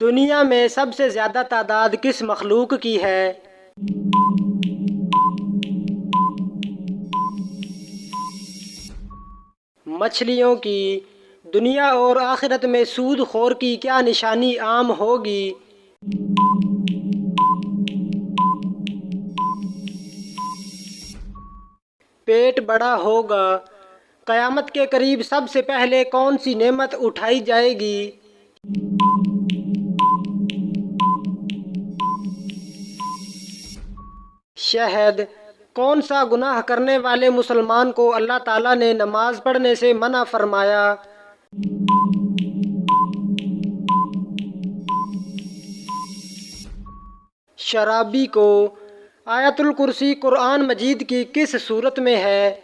دنیا میں سب سے زیادہ تعداد کس مخلوق کی ہے؟ مچھلیوں کی۔ دنیا اور آخرت میں سود خور کی کیا نشانی عام ہوگی؟ پیٹ بڑا ہوگا۔ قیامت کے قریب سب سے پہلے کون سی نعمت اٹھائی جائے گی؟ شہد۔ کون سا گناہ کرنے والے مسلمان کو اللہ تعالیٰ نے نماز پڑھنے سے منع فرمایا؟ شرابی کو۔ آیت الکرسی قرآن مجید کی کس سورت میں ہے؟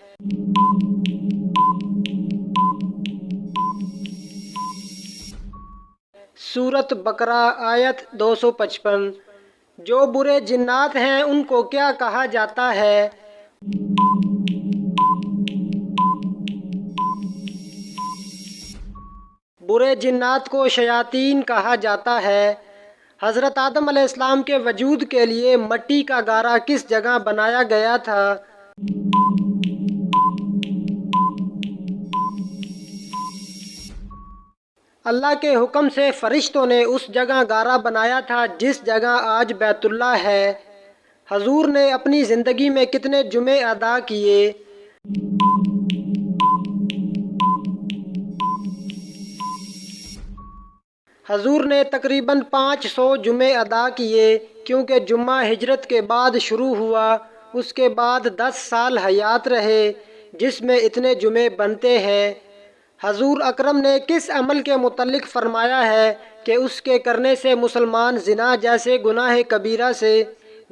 سورۃ بقرہ آیت 255۔ جو برے جنات ہیں ان کو کیا کہا جاتا ہے؟ برے جنات کو شیاطین کہا جاتا ہے۔ حضرت آدم علیہ السلام کے وجود کے لیے مٹی کا گارا کس جگہ بنایا گیا تھا؟ اللہ کے حکم سے فرشتوں نے اس جگہ گارا بنایا تھا جس جگہ آج بیت اللہ ہے۔ حضور نے اپنی زندگی میں کتنے جمعے ادا کیے؟ حضور نے تقریباً 500 جمعے ادا کیے، کیونکہ جمعہ ہجرت کے بعد شروع ہوا، اس کے بعد 10 سال حیات رہے جس میں اتنے جمعے بنتے ہیں۔ حضور اکرم نے کس عمل کے متعلق فرمایا ہے کہ اس کے کرنے سے مسلمان زنا جیسے گناہ کبیرہ سے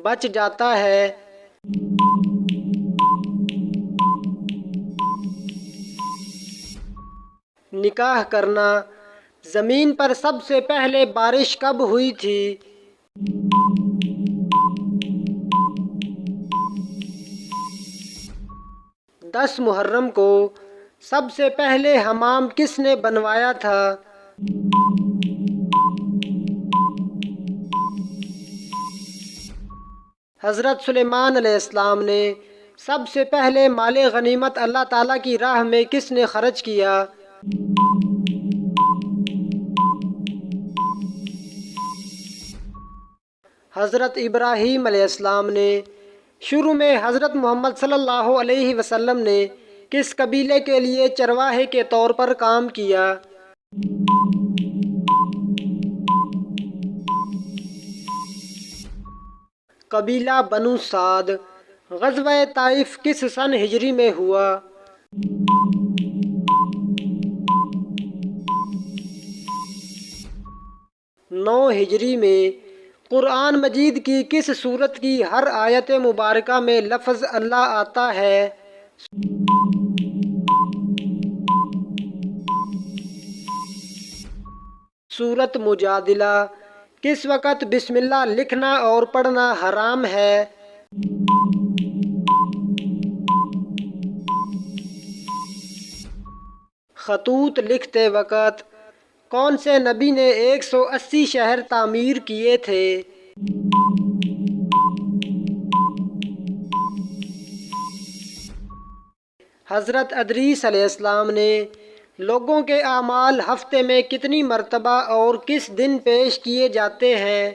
بچ جاتا ہے؟ نکاح کرنا۔ زمین پر سب سے پہلے بارش کب ہوئی تھی؟ 10 محرم کو۔ سب سے پہلے حمام کس نے بنوایا تھا؟ حضرت سلیمان علیہ السلام نے۔ سب سے پہلے مال غنیمت اللہ تعالیٰ کی راہ میں کس نے خرچ کیا؟ حضرت ابراہیم علیہ السلام نے۔ شروع میں حضرت محمد صلی اللہ علیہ وسلم نے کس قبیلے کے لیے چرواہے کے طور پر کام کیا؟ قبیلہ بنو سعد۔ غزوہ طائف کس سن ہجری میں ہوا؟ 9 ہجری میں۔ قرآن مجید کی کس سورت کی ہر آیت مبارکہ میں لفظ اللہ آتا ہے؟ سورۃ مجادلہ۔ کس وقت بسم اللہ لکھنا اور پڑھنا حرام ہے؟ خطوط لکھتے وقت۔ کون سے نبی نے 180 شہر تعمیر کیے تھے؟ حضرت ادریس علیہ السلام نے۔ لوگوں کے اعمال ہفتے میں کتنی مرتبہ اور کس دن پیش کیے جاتے ہیں؟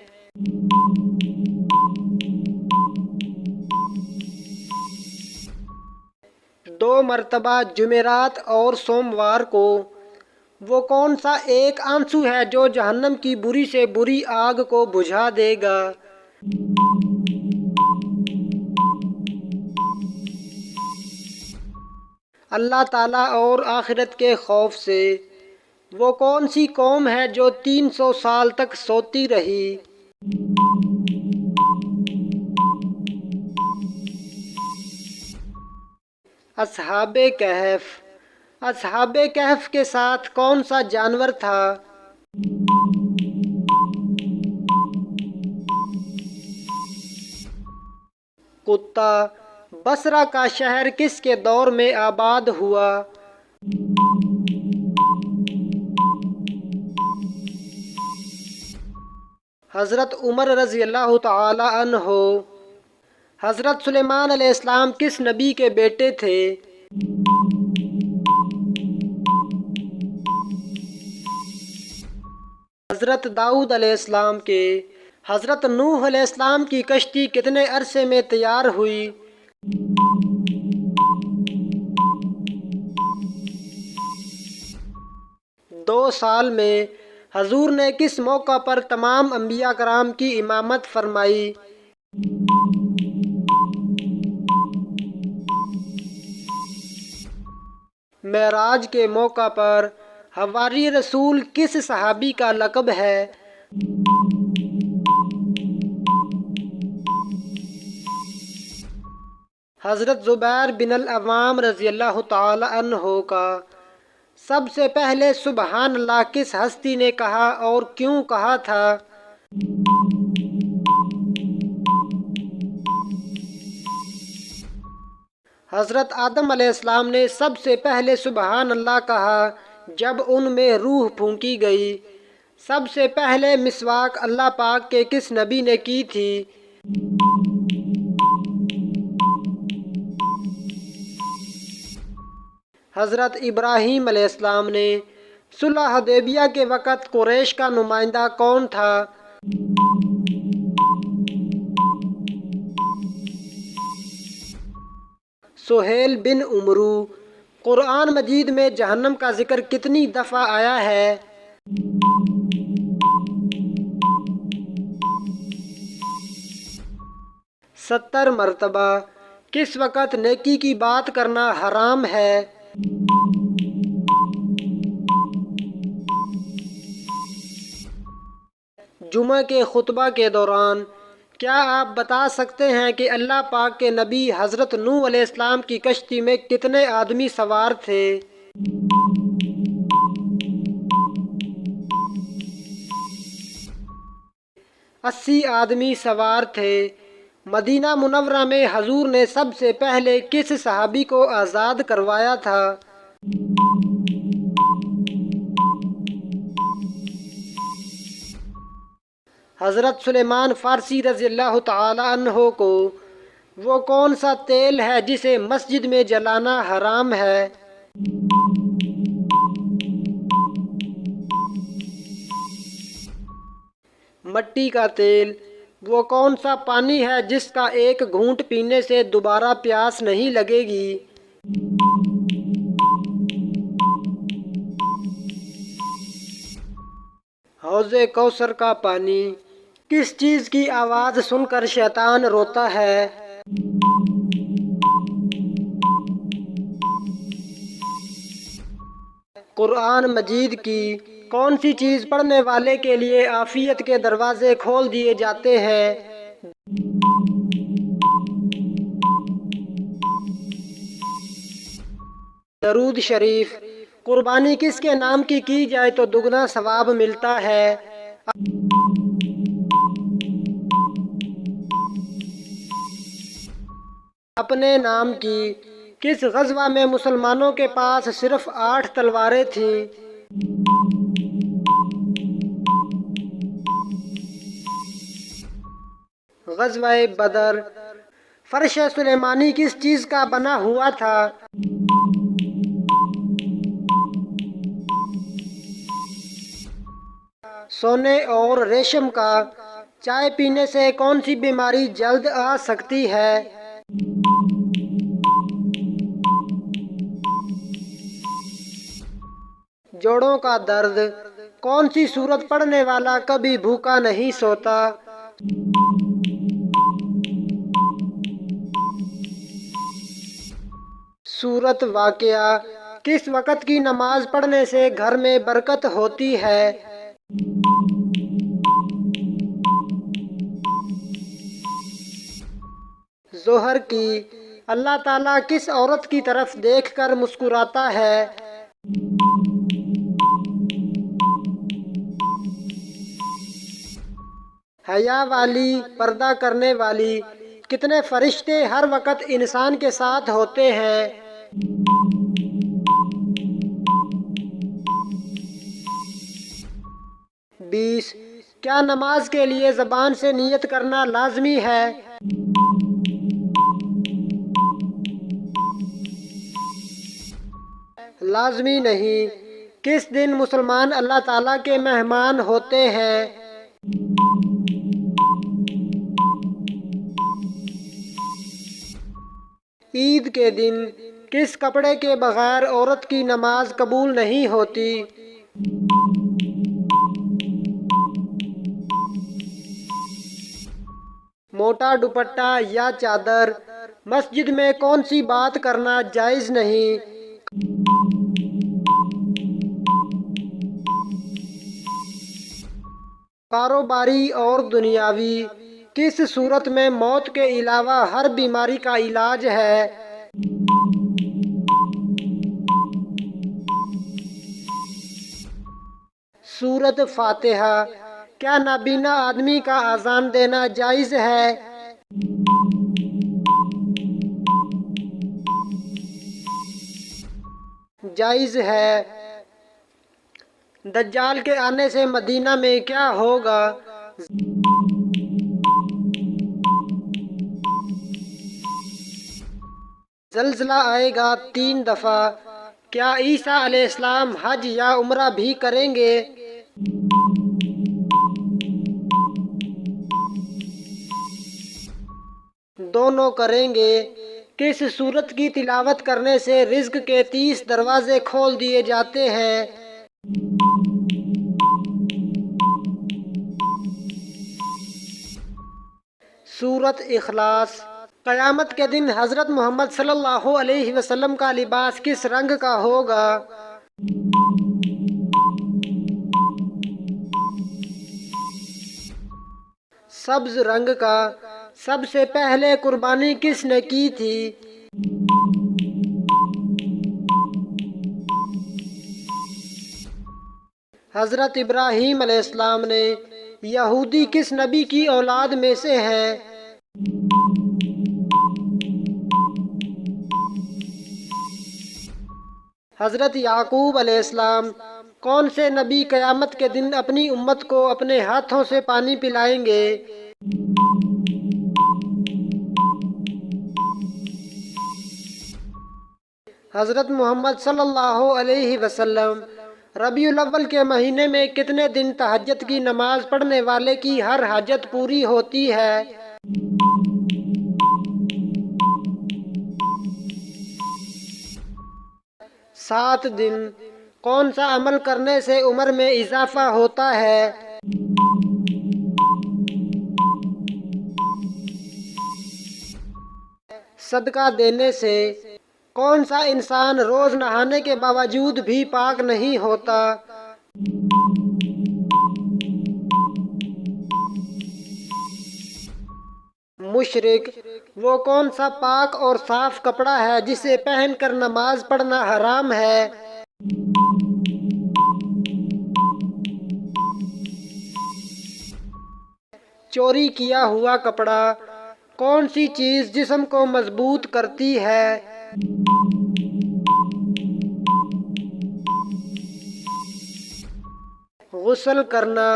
2 مرتبہ جمعرات اور سوموار کو۔ وہ کون سا ایک آنسو ہے جو جہنم کی بری سے بری آگ کو بجھا دے گا؟ اللہ تعالیٰ اور آخرت کے خوف سے۔ وہ کون سی قوم ہے جو 300 سال تک سوتی رہی؟ اصحاب کہف۔ اصحاب کہف کے ساتھ کون سا جانور تھا؟ کتا۔ بصرہ کا شہر کس کے دور میں آباد ہوا؟ حضرت عمر رضی اللہ تعالی عنہ۔ حضرت سلیمان علیہ السلام کس نبی کے بیٹے تھے؟ حضرت داؤد علیہ السلام کے۔ حضرت نوح علیہ السلام کی کشتی کتنے عرصے میں تیار ہوئی؟ 2 سال میں۔ حضور نے کس موقع پر تمام انبیاء کرام کی امامت فرمائی؟ معراج کے موقع پر۔ حواری رسول کس صحابی کا لقب ہے؟ حضرت زبیر بن العوام رضی اللہ تعالی عنہ کا۔ سب سے پہلے سبحان اللہ کس ہستی نے کہا اور کیوں کہا تھا؟ حضرت آدم علیہ السلام نے سب سے پہلے سبحان اللہ کہا جب ان میں روح پھونکی گئی۔ سب سے پہلے مسواک اللہ پاک کے کس نبی نے کی تھی؟ حضرت ابراہیم علیہ السلام نے۔ صلح حدیبیہ کے وقت قریش کا نمائندہ کون تھا؟ سہیل بن عمرو۔ قرآن مجید میں جہنم کا ذکر کتنی دفعہ آیا ہے؟ 70 مرتبہ۔ کس وقت نیکی کی بات کرنا حرام ہے؟ جمعہ کے خطبہ کے دوران۔ کیا آپ بتا سکتے ہیں کہ اللہ پاک کے نبی حضرت نوح علیہ السلام کی کشتی میں کتنے آدمی سوار تھے؟ 80 آدمی سوار تھے۔ مدینہ منورہ میں حضور نے سب سے پہلے کس صحابی کو آزاد کروایا تھا؟ حضرت سلیمان فارسی رضی اللہ تعالی عنہ کو۔ وہ کون سا تیل ہے جسے مسجد میں جلانا حرام ہے؟ مٹی کا تیل۔ وہ کون سا پانی ہے جس کا ایک گھونٹ پینے سے دوبارہ پیاس نہیں لگے گی؟ حوض کوثر کا پانی۔ کس چیز کی آواز سن کر شیطان روتا ہے؟ قرآن مجید کی۔ کون سی چیز پڑھنے والے کے لیے عافیت کے دروازے کھول دیے جاتے ہیں؟ درود شریف۔ قربانی کس کے نام کی جائے تو دگنا ثواب ملتا ہے؟ اپنے نام کی۔ کس غزوہ میں مسلمانوں کے پاس صرف 8 تلواریں تھیں؟ غزوہ بدر۔ فرش سلیمانی کس چیز کا بنا ہوا تھا؟ سونے اور ریشم کا۔ چائے پینے سے کون سی بیماری جلد آ سکتی ہے؟ جوڑوں کا درد۔ کون سی سورت پڑھنے والا کبھی بھوکا نہیں سوتا؟ سورت واقعہ۔ کس وقت کی نماز پڑھنے سے گھر میں برکت ہوتی ہے؟ ظہر کی۔ اللہ تعالیٰ کس عورت کی طرف دیکھ کر مسکراتا ہے؟ حیا والی، پردہ کرنے والی۔ کتنے فرشتے ہر وقت انسان کے ساتھ ہوتے ہیں؟ بیس۔ کیا نماز کے لیے زبان سے نیت کرنا لازمی ہے؟ لازمی نہیں۔ کس دن مسلمان اللہ تعالیٰ کے مہمان ہوتے ہیں؟ عید کے دن۔ کس کپڑے کے بغیر عورت کی نماز قبول نہیں ہوتی؟ موٹا دوپٹہ یا چادر؟ مسجد میں کون سی بات کرنا جائز نہیں؟ کاروباری اور دنیاوی۔ کس صورت میں موت کے علاوہ ہر بیماری کا علاج ہے؟ سورۃ فاتحہ۔ کیا نابینا آدمی کا اذان دینا جائز ہے؟ جائز ہے۔ دجال کے آنے سے مدینہ میں کیا ہوگا؟ زلزلہ آئے گا 3 دفعہ۔ کیا عیسیٰ علیہ السلام حج یا عمرہ بھی کریں گے؟ دونوں کریں گے۔ کس سورت کی تلاوت کرنے سے رزق کے 30 دروازے کھول دیے جاتے ہیں؟ سورۃ اخلاص۔ قیامت کے دن حضرت محمد صلی اللہ علیہ وسلم کا لباس کس رنگ کا ہوگا؟ سبز رنگ کا۔ سب سے پہلے قربانی کس نے کی تھی؟ حضرت ابراہیم علیہ السلام نے۔ یہودی کس نبی کی اولاد میں سے ہیں؟ حضرت یعقوب علیہ السلام۔ کون سے نبی قیامت کے دن اپنی امت کو اپنے ہاتھوں سے پانی پلائیں گے؟ حضرت محمد صلی اللہ علیہ وسلم۔ ربیع الاول کے مہینے میں کتنے دن تہجد کی نماز پڑھنے والے کی ہر حاجت پوری ہوتی ہے؟ 7 دن۔ کون سا عمل کرنے سے عمر میں اضافہ ہوتا ہے؟ صدقہ دینے سے۔ کون سا انسان روز نہانے کے باوجود بھی پاک نہیں ہوتا؟ مشرک۔ وہ کون سا پاک اور صاف کپڑا ہے جسے پہن کر نماز پڑھنا حرام ہے؟ چوری کیا ہوا کپڑا۔ کون سی چیز جسم کو مضبوط کرتی ہے؟ غسل کرنا۔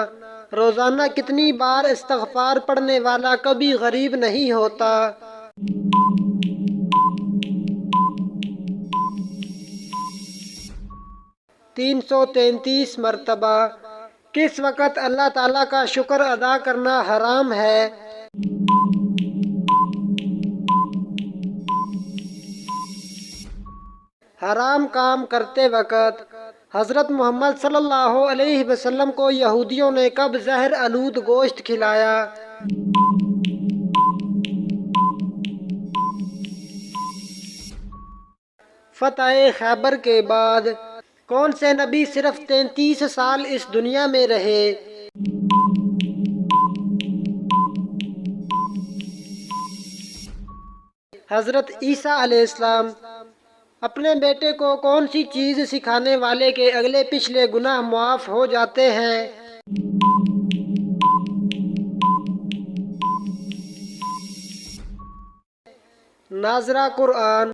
روزانہ کتنی بار استغفار پڑھنے والا کبھی غریب نہیں ہوتا؟ 333 مرتبہ۔ کس وقت اللہ تعالیٰ کا شکر ادا کرنا حرام ہے؟ حرام کام کرتے وقت۔ حضرت محمد صلی اللہ علیہ وسلم کو یہودیوں نے کب زہر آلود گوشت کھلایا؟ فتح خیبر کے بعد۔ کون سے نبی صرف 33 سال اس دنیا میں رہے؟ حضرت عیسیٰ علیہ السلام۔ اپنے بیٹے کو کون سی چیز سکھانے والے کے اگلے پچھلے گناہ معاف ہو جاتے ہیں؟ ناظرہ قرآن۔